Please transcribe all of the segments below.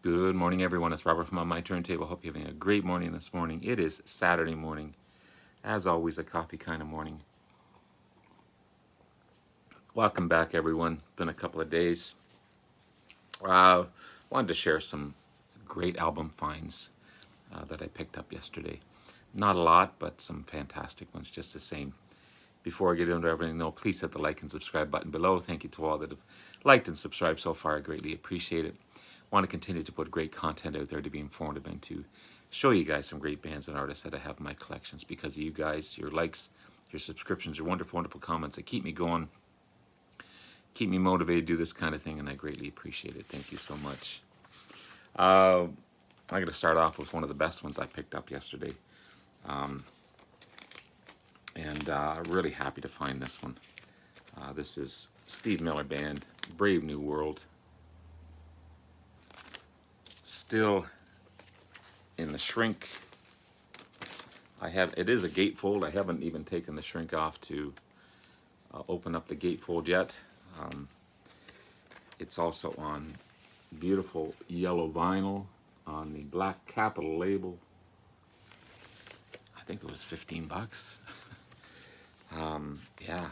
Good morning, everyone. It's Robert from On My Turntable. Hope you're having a great morning this morning. It is Saturday morning. As always, a coffee kind of morning. Welcome back, everyone. Been a couple of days. Wanted to share some great album finds that I picked up yesterday. Not a lot, but some fantastic ones just the same. Before I get into everything, though, please hit the like and subscribe button below. Thank you to all that have liked and subscribed so far. I greatly appreciate it. Want to continue to put great content out there to be informative and to show you guys some great bands and artists that I have in my collections because of you guys, your likes, your subscriptions, your wonderful, wonderful comments that keep me going, keep me motivated to do this kind of thing, and I greatly appreciate it. Thank you so much. I'm going to start off with one of the best ones I picked up yesterday. Really happy to find this one. This is Steve Miller Band, Brave New World. Still in the shrink. It is a gatefold. I haven't even taken the shrink off to open up the gatefold yet. It's also on beautiful yellow vinyl on the black Capital label. I think it was 15 bucks. Yeah.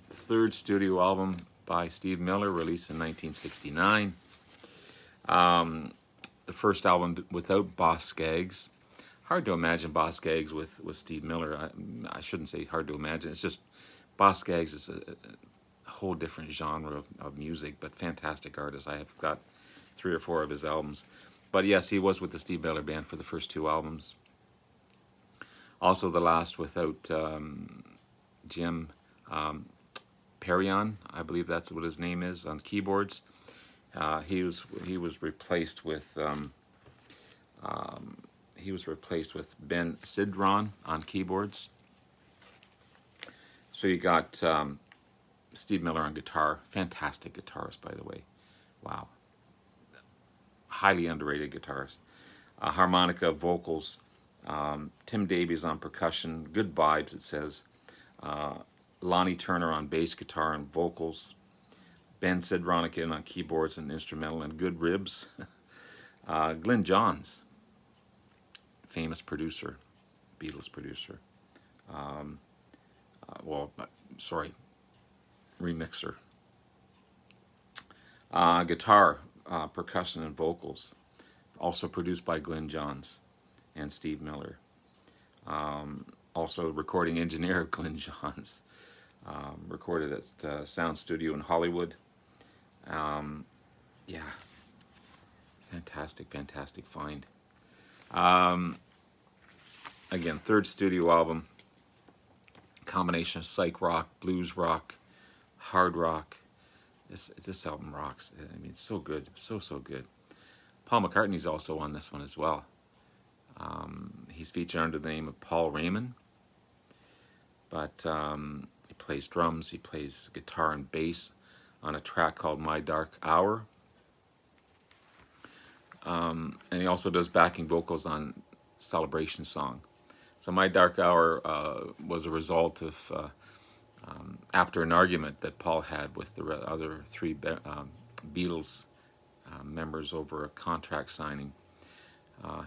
Third studio album by Steve Miller, released in 1969. The first album without Boss Skaggs. Hard to imagine Boss Skaggs with Steve Miller. I shouldn't say hard to imagine. It's just Boss Skaggs is a whole different genre of music, but fantastic artist. I have got 3 or 4 of his albums. But yes, he was with the Steve Miller Band for the first 2 albums. Also the last without Jim Perrion, I believe that's what his name is, on keyboards. He was replaced with Ben Sidron on keyboards. So you got Steve Miller on guitar, fantastic guitarist, by the way. Wow, highly underrated guitarist. Harmonica, vocals. Tim Davies on percussion. Good vibes, it says. Lonnie Turner on bass guitar and vocals. Ben Sidron again on keyboards and instrumental and good ribs. Glyn Johns, famous producer, Beatles producer. Remixer. Guitar, percussion, and vocals. Also produced by Glyn Johns and Steve Miller. Also recording engineer of Glyn Johns. Recorded at Sound Studio in Hollywood. Yeah, fantastic find. Again, third studio album, combination of psych rock, blues rock, hard rock. This album rocks. I mean, it's so good, so good. Paul McCartney's also on this one as well. He's featured under the name of Paul Raymond, but he plays drums, he plays guitar and bass on a track called My Dark Hour. And he also does backing vocals on Celebration Song. So My Dark Hour was a result of after an argument that Paul had with the other 3 Beatles members over a contract signing.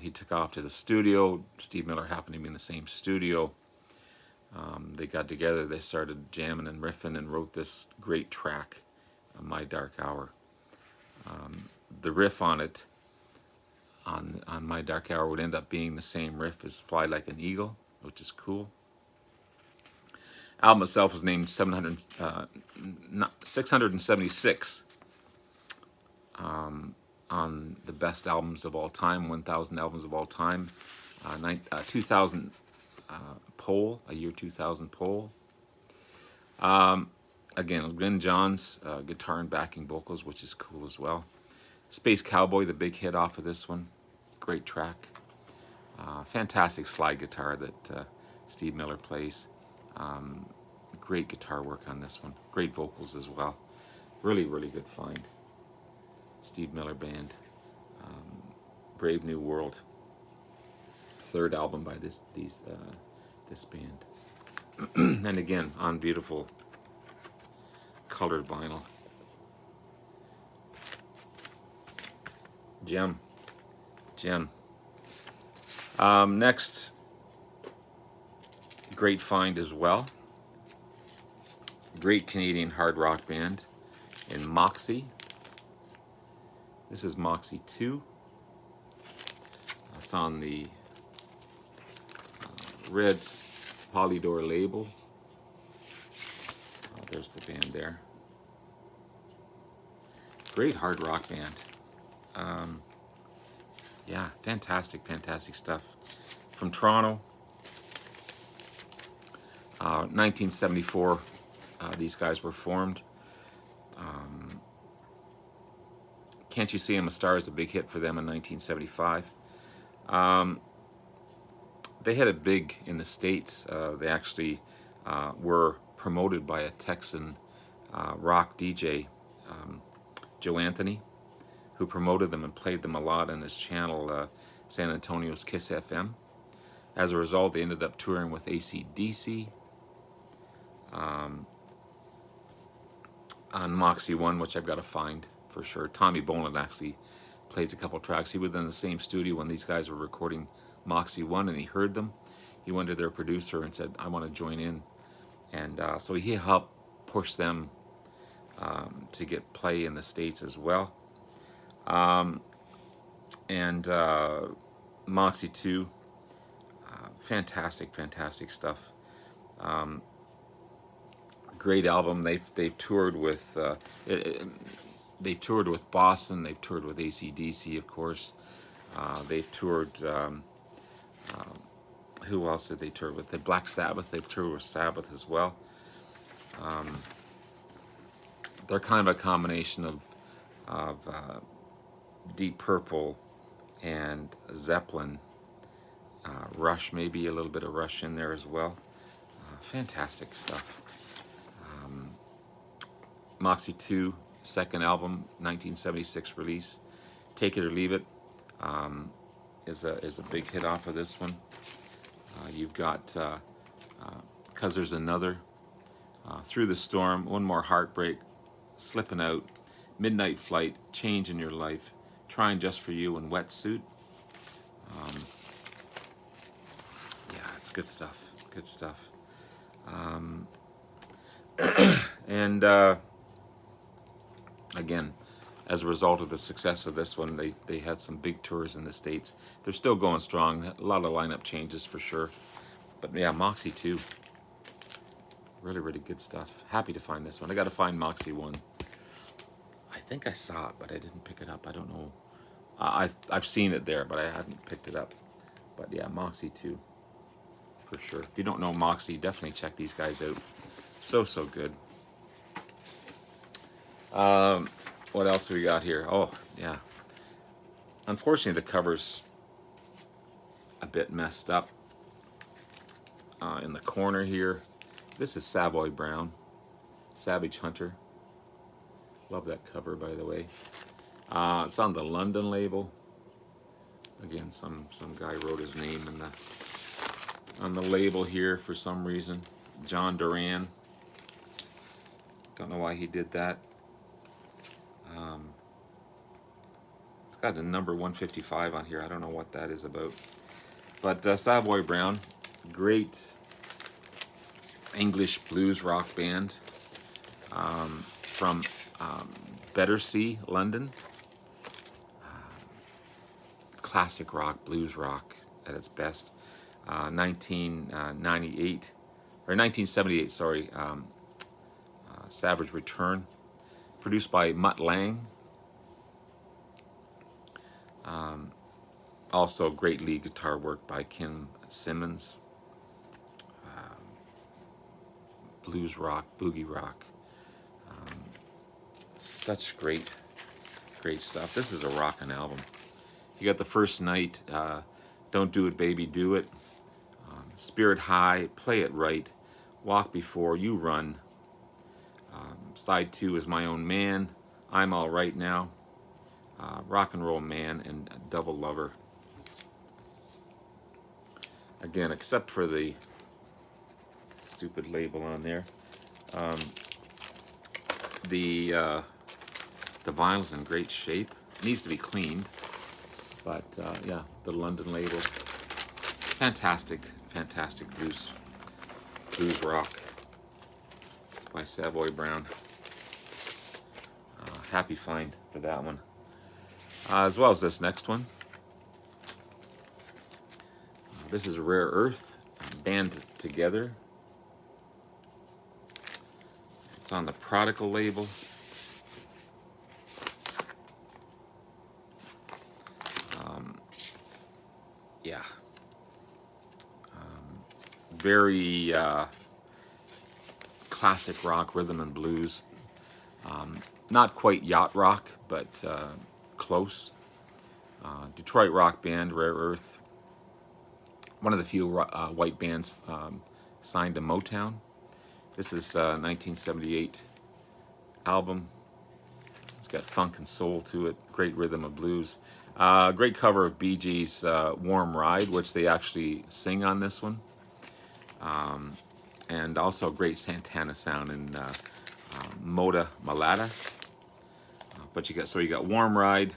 He took off to the studio. Steve Miller happened to be in the same studio. They got together, they started jamming and riffing and wrote this great track, My Dark Hour. The riff on it, on My Dark Hour, would end up being the same riff as Fly Like an Eagle, which is cool. Album itself was named 676 on the best albums of all time, 1,000 albums of all time, 2000 poll, a year 2000 poll. Again, Glyn Johns, guitar and backing vocals, which is cool as well. Space Cowboy, the big hit off of this one. Great track. Fantastic slide guitar that Steve Miller plays. Great guitar work on this one. Great vocals as well. Really good find. Steve Miller Band. Brave New World. Third album by this band. And again, on beautiful colored vinyl. Gem. Gem. Next, great find as well. Great Canadian hard rock band in Moxie. This is Moxie 2. It's on the red Polydor label. Oh, there's the band there. Great hard rock band. Yeah, fantastic, fantastic stuff. From Toronto, 1974, these guys were formed. Can't You See I'm a Star is a big hit for them in 1975. They had it big in the States. They actually were promoted by a Texan rock DJ, Joe Anthony, who promoted them and played them a lot on his channel, San Antonio's Kiss FM. As a result, they ended up touring with AC/DC on Moxie 1, which I've got to find for sure. Tommy Boland actually plays a couple tracks. He was in the same studio when these guys were recording Moxie 1, and he heard them. He went to their producer and said, I want to join in. And so he helped push them to get play in the States as well. Moxie 2, fantastic, fantastic stuff. Great album. They've toured with they've toured with Boston. They've toured with AC/DC, of course. They've toured. Who else did they tour with? The Black Sabbath. They've toured with Sabbath as well. They're kind of a combination of Deep Purple and Zeppelin. Rush, maybe a little bit of Rush in there as well. Fantastic stuff. Moxie 2, second album, 1976 release. Take It or Leave It is a big hit off of this one. You've got 'Cause There's Another, Through the Storm, One More Heartbreak, Slipping Out, Midnight Flight, Change in Your Life, Trying Just for You, and Wetsuit. Yeah, it's good stuff. Good stuff. And again, as a result of the success of this one, they had some big tours in the States. They're still going strong. A lot of lineup changes for sure. But yeah, Moxie 2. Really, really good stuff. Happy to find this one. I got to find Moxie 1. I think I saw it, but I didn't pick it up. I don't know. I've seen it there, but I hadn't picked it up. But yeah, Moxie 2. For sure. If you don't know Moxie, definitely check these guys out. So good. What else have we got here? Oh, yeah. Unfortunately, the cover's a bit messed up. In the corner here, this is Savoy Brown, Savage Hunter. Love that cover, by the way. It's on the London label. Again, some guy wrote his name on the label here for some reason. John Duran. Don't know why he did that. It's got a number 155 on here. I don't know what that is about. But Savoy Brown, great English blues rock band from Battersea, London. Classic rock, blues rock at its best. 1998 or 1978, sorry. Savage Return, produced by Mutt Lang. Also great lead guitar work by Kim Simmons. Blues rock, boogie rock. Such great stuff. This is a rockin' album. You got The First Night, Don't Do It Baby Do It, Spirit High, Play It Right, Walk Before You Run. Side 2 is My Own Man, I'm All Right Now, Rock and Roll Man, and Double Lover. Again, except for the stupid label on there, the vinyl's in great shape. It needs to be cleaned. But yeah, the London label, fantastic, fantastic blues rock by Savoy Brown. Happy find for that one, as well as this next one. This is Rare Earth, Band Together. It's on the Prodigal label. Yeah. Very classic rock, rhythm and blues. Not quite yacht rock, but close. Detroit rock band, Rare Earth. One of the few white bands signed to Motown. This is 1978 album. It's got funk and soul to it. Great rhythm of blues. Great cover of Bee Gees' Warm Ride, which they actually sing on this one. And also great Santana sound in Moda Malata. But you got Warm Ride,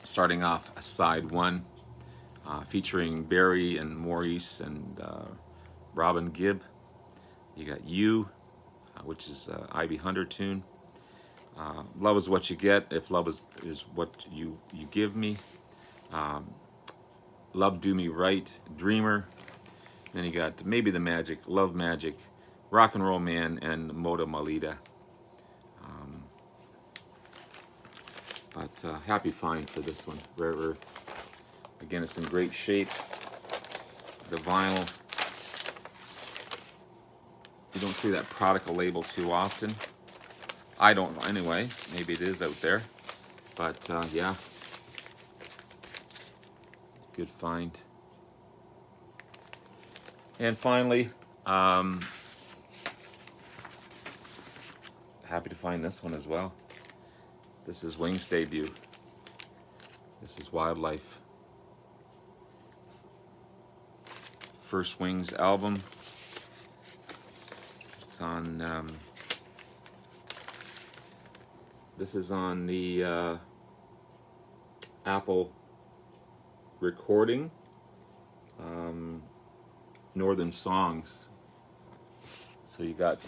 starting off side one, featuring Barry and Maurice and Robin Gibb. You got You, which is Ivy Hunter tune. Love is What You Get, If Love is What You Give Me. Love Do Me Right, Dreamer. Then you got Maybe the Magic, Love Magic, Rock and Roll Man, and Moda Malita. But happy find for this one, Rare Earth. Again, it's in great shape. The vinyl, you don't see that Prodigal label too often. I don't anyway. Maybe it is out there. But yeah, good find. And finally, happy to find this one as well. This is Wings' debut. This is Wildlife. First Wings album. It's on, this is on the Apple recording, Northern Songs. So you got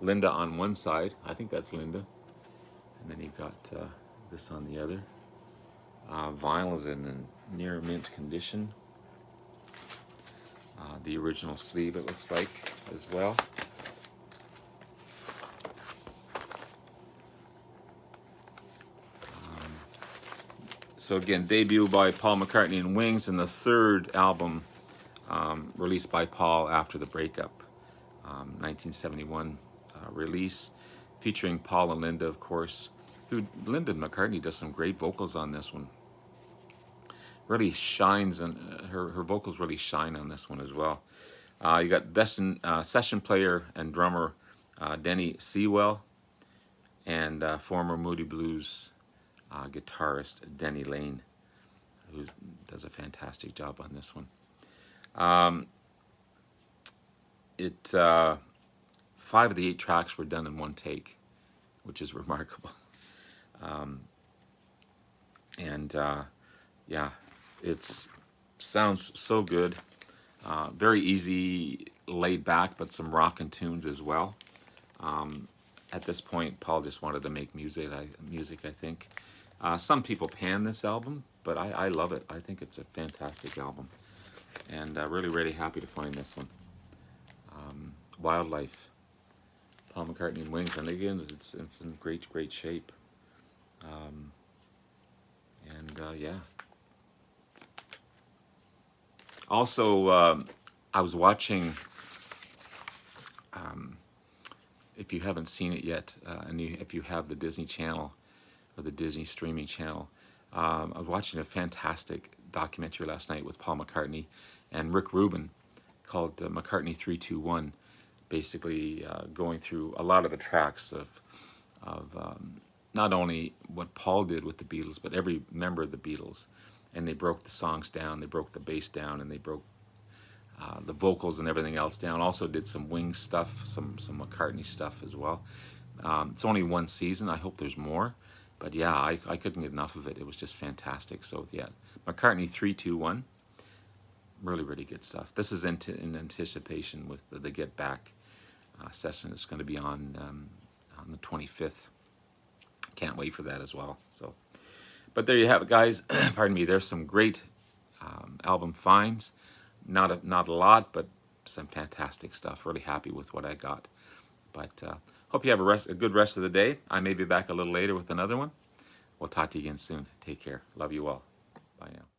Linda on one side, I think that's Linda, and then you've got this on the other. Vinyl is in near mint condition. The original sleeve, it looks like, as well. So again, debut by Paul McCartney and Wings, and the third album released by Paul after the breakup. 1971 release, featuring Paul and Linda, of course. Linda McCartney does some great vocals on this one. Really shines, and her vocals really shine on this one as well. You got session player and drummer Denny Sewell, and former Moody Blues guitarist Denny Lane, who does a fantastic job on this one. 5 of the 8 tracks were done in one take, which is remarkable. Yeah, it sounds so good. Very easy, laid back, but some rockin' tunes as well. At this point, Paul just wanted to make music, I think. Some people pan this album, but I love it. I think it's a fantastic album. And really, really happy to find this one. Wildlife, Paul McCartney and Wings, and again, it's in great shape. Yeah. Also, I was watching, if you haven't seen it yet, and if you have the Disney Channel or the Disney streaming channel, I was watching a fantastic documentary last night with Paul McCartney and Rick Rubin called McCartney 321, basically going through a lot of the tracks of not only what Paul did with the Beatles, but every member of the Beatles. And they broke the songs down, they broke the bass down, and they broke the vocals and everything else down. Also did some Wings stuff, some McCartney stuff as well. It's only one season. I hope there's more. But yeah, I couldn't get enough of it. It was just fantastic. So yeah, McCartney 3-2-1. Really, really good stuff. This is in anticipation with the Get Back session. It's going to be on the 25th. Can't wait for that as well. So, but there you have it, guys. Pardon me. There's some great album finds. Not a lot, but some fantastic stuff. Really happy with what I got. But hope you have a good rest of the day. I may be back a little later with another one. We'll talk to you again soon. Take care. Love you all. Bye now.